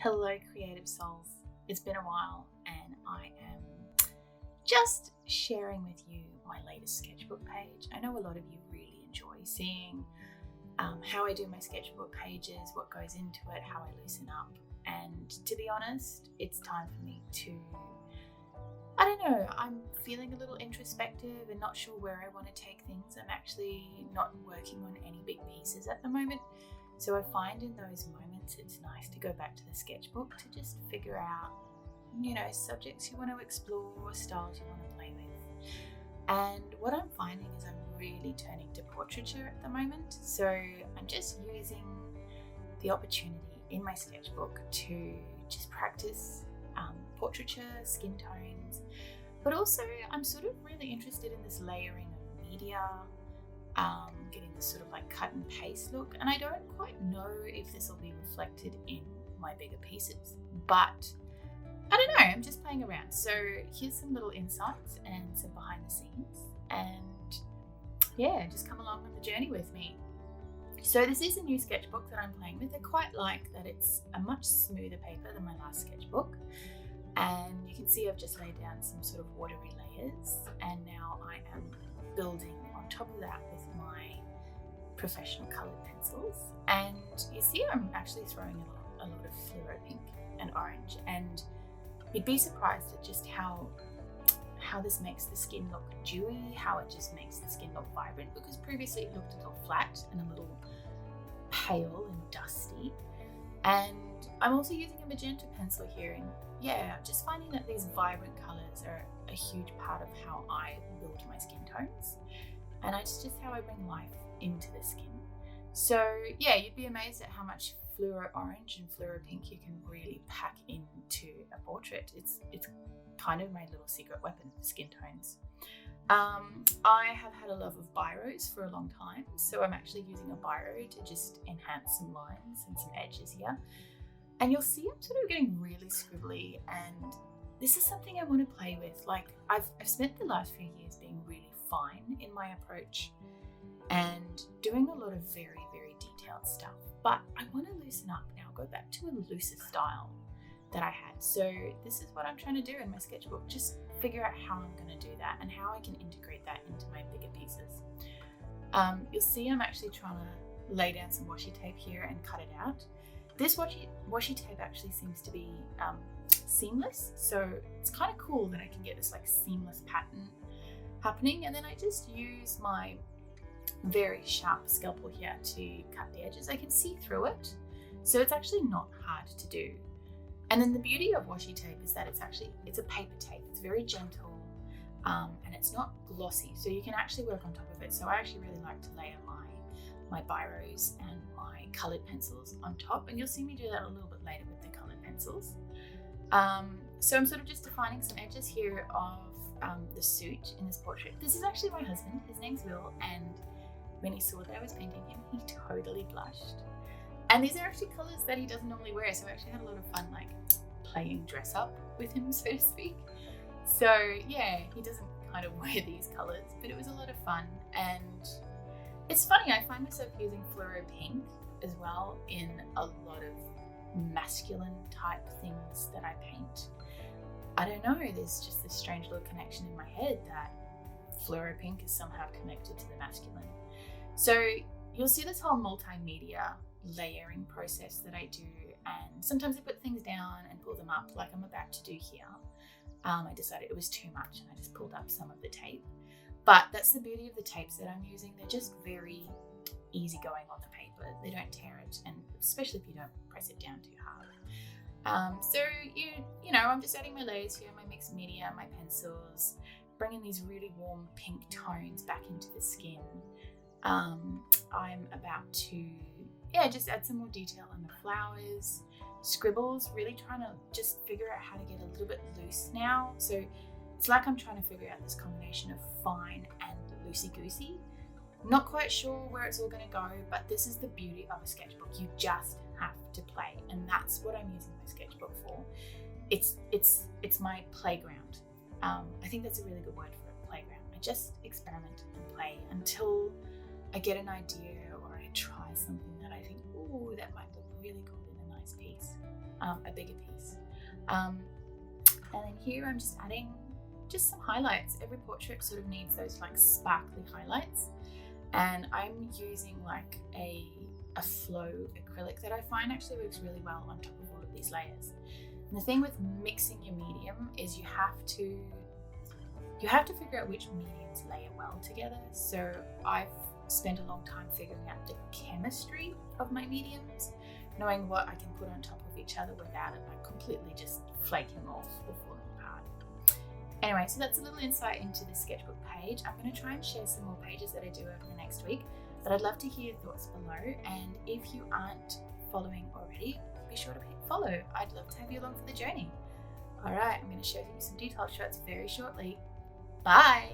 Hello creative souls, it's been a while and I am just sharing with you my latest sketchbook page. I know a lot of you really enjoy seeing how I do my sketchbook pages, what goes into it, how I loosen up, and to be honest, it's time for me to, I don't know, I'm feeling a little introspective and not sure where I want to take things. I'm actually not working on any big pieces at the moment. So I find in those moments it's nice to go back to the sketchbook to just figure out, subjects you want to explore, styles you want to play with. And what I'm finding is I'm really turning to portraiture at the moment. So I'm just using the opportunity in my sketchbook to just practice portraiture, skin tones, but also I'm sort of really interested in this layering of media, getting this sort of like cut and paste look, and I don't quite know if this will be reflected in my bigger pieces, but I don't know, I'm just playing around. So here's some little insights and some behind the scenes, and yeah, just come along on the journey with me. So this is a new sketchbook that I'm playing with. I quite like that it's a much smoother paper than my last sketchbook, and you can see I've just laid down some sort of watery layers, and now I am building on top of that with my professional coloured pencils. And you see I'm actually throwing a lot of fluoro pink and orange, and you'd be surprised at just how this makes the skin look dewy, how it just makes the skin look vibrant, because previously it looked a little flat and a little pale and dusty. And I'm also using a magenta pencil here, and yeah, just finding that these vibrant colours are a huge part of how I build my skin tones, and it's just how I bring life into the skin. So yeah, you'd be amazed at how much fluoro orange and fluoro pink you can really pack into a portrait. It's kind of my little secret weapon for skin tones. I have had a love of biros for a long time, so I'm actually using a biro to just enhance some lines and some edges here. And you'll see I'm sort of getting really scribbly, and this is something I want to play with. Like I've spent the last few years being really fine in my approach and doing a lot of very, very detailed stuff, but I want to loosen up now, go back to a looser style that I had. So this is what I'm trying to do in my sketchbook, just figure out how I'm going to do that and how I can integrate that into my bigger pieces. You'll see I'm actually trying to lay down some washi tape here and cut it out. This washi tape actually seems to be seamless, so it's kind of cool that I can get this like seamless pattern happening, and then I just use my very sharp scalpel here to cut the edges. I can see through it, so it's actually not hard to do. And then the beauty of washi tape is that it's a paper tape. It's very gentle, and it's not glossy, so you can actually work on top of it. So I actually really like to layer my biros and my coloured pencils on top, and you'll see me do that a little bit later with the coloured pencils. So I'm sort of just defining some edges here of the suit in this portrait. This is actually my husband. His name's Will, and when he saw that I was painting him, he totally blushed. And these are actually colours that he doesn't normally wear, so I actually had a lot of fun like playing dress up with him, so to speak. So yeah, he doesn't kind of wear these colours, but it was a lot of fun. And it's funny, I find myself using fluoro pink as well in a lot of masculine type things that I paint. I don't know, there's just this strange little connection in my head that fluoro pink is somehow connected to the masculine. So you'll see this whole multimedia layering process that I do, and sometimes I put things down and pull them up like I'm about to do here. I decided it was too much and I just pulled up some of the tape, but that's the beauty of the tapes that I'm using. They're just very easy going on the paper. They don't tear it, and especially if you don't press it down too hard. So I'm just adding my layers here, my mixed media, my pencils, bringing these really warm pink tones back into the skin. I'm about to just add some more detail on the flowers, scribbles, really trying to just figure out how to get a little bit loose now. So it's like I'm trying to figure out this combination of fine and loosey-goosey. Not quite sure where it's all going to go, but this is the beauty of a sketchbook. You just have to play, and that's what I'm using my sketchbook for. It's my playground. I think that's a really good word for it, playground. I just experiment and play until I get an idea or I try something that I think, ooh, that might look really cool in a nice piece. a bigger piece. And then here I'm just adding just some highlights. Every portrait sort of needs those like sparkly highlights, and I'm using like a flow acrylic that I find actually works really well on top of all of these layers. And the thing with mixing your medium is you have to figure out which mediums layer well together. So I've spent a long time figuring out the chemistry of my mediums, knowing what I can put on top of each other without it like completely just flaking off or falling apart. Anyway, so that's a little insight into the sketchbook page. I'm going to try and share some more pages that I do over the next week, but I'd love to hear your thoughts below. And if you aren't following already, be sure to hit follow. I'd love to have you along for the journey. All right, I'm going to show you some detailed shots very shortly. Bye.